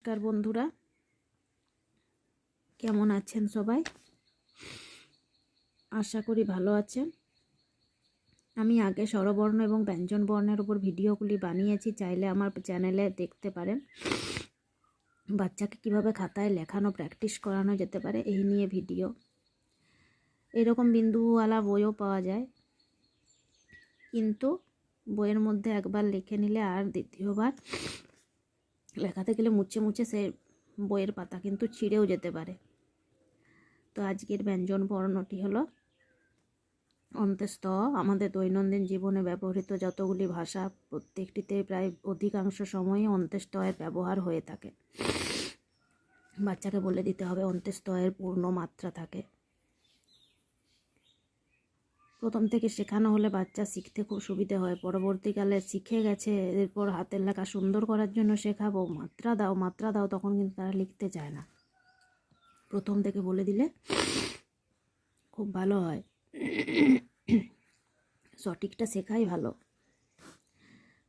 নমস্কার বন্ধুরা, কেমন আছেন সবাই? আশা করি ভালো আছেন। আমি আগে স্বরবর্ণ এবং ব্যঞ্জন বর্ণের উপর ভিডিওগুলি বানিয়েছি, চাইলে আমার চ্যানেলে দেখতে পারেন। বাচ্চাকে কিভাবে খাতায় লেখানো প্র্যাকটিস করানো যেতে পারে এই নিয়ে ভিডিও। এরকম বিন্দুওয়ালা বইও পাওয়া যায়, কিন্তু বইয়ের মধ্যে একবার লিখে নিলে আর দ্বিতীয়বার লেখাতে গেলে মুছে মুছে সে বইয়ের পাতা কিন্তু ছিঁড়েও যেতে পারে। তো আজকের ব্যঞ্জন বর্ণটি হলো অন্ত্যেষ্ট। আমাদের দৈনন্দিন জীবনে ব্যবহৃত যতগুলি ভাষা, প্রত্যেকটিতে প্রায় অধিকাংশ সময়ে অন্ত্যেষ্টয়ের ব্যবহার হয়ে থাকে। বাচ্চাকে বলে দিতে হবে অন্ত্যেষ্টয়ের পূর্ণ মাত্রা থাকে। প্রথম থেকে শেখানো হলে বাচ্চা শিখতে খুব সুবিধে হয়। পরবর্তীকালে শিখে গেছে, এরপর হাতের লেখা সুন্দর করার জন্য শেখাবো মাত্রা দাও মাত্রা দাও, তখন কিন্তু তারা লিখতে চায় না। প্রথম থেকে বলে দিলে খুব ভালো হয়, সঠিকটা শেখাই ভালো।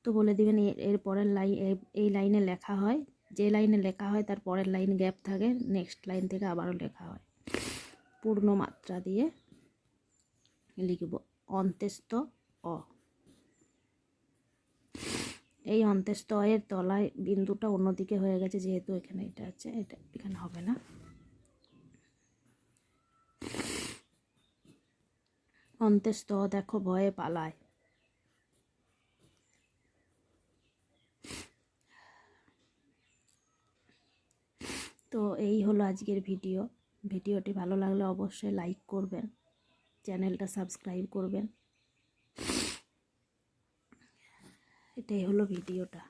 তো বলে দিবেন এর পরের লাইন, এই লাইনে লেখা হয়, যে লাইনে লেখা হয় তার পরের লাইন গ্যাপ থাকে, নেক্সট লাইন থেকে আবারও লেখা হয়। পূর্ণ মাত্রা দিয়ে লিখব অন্ত্যেষ্ট অ। এই অন্ত্যেষ্ট এর তলায় বিন্দুটা অন্যদিকে হয়ে গেছে, যেহেতু এখানে এটা আছে, এটা এখানে হবে না। অন্ত্যেষ্ট দেখো ভয়ে পালায়। তো এই হলো আজকের ভিডিওটি ভালো লাগলে অবশ্যই লাইক করবেন, চ্যানেলটা সাবস্ক্রাইব করবেন। এটাই হলো ভিডিওটা।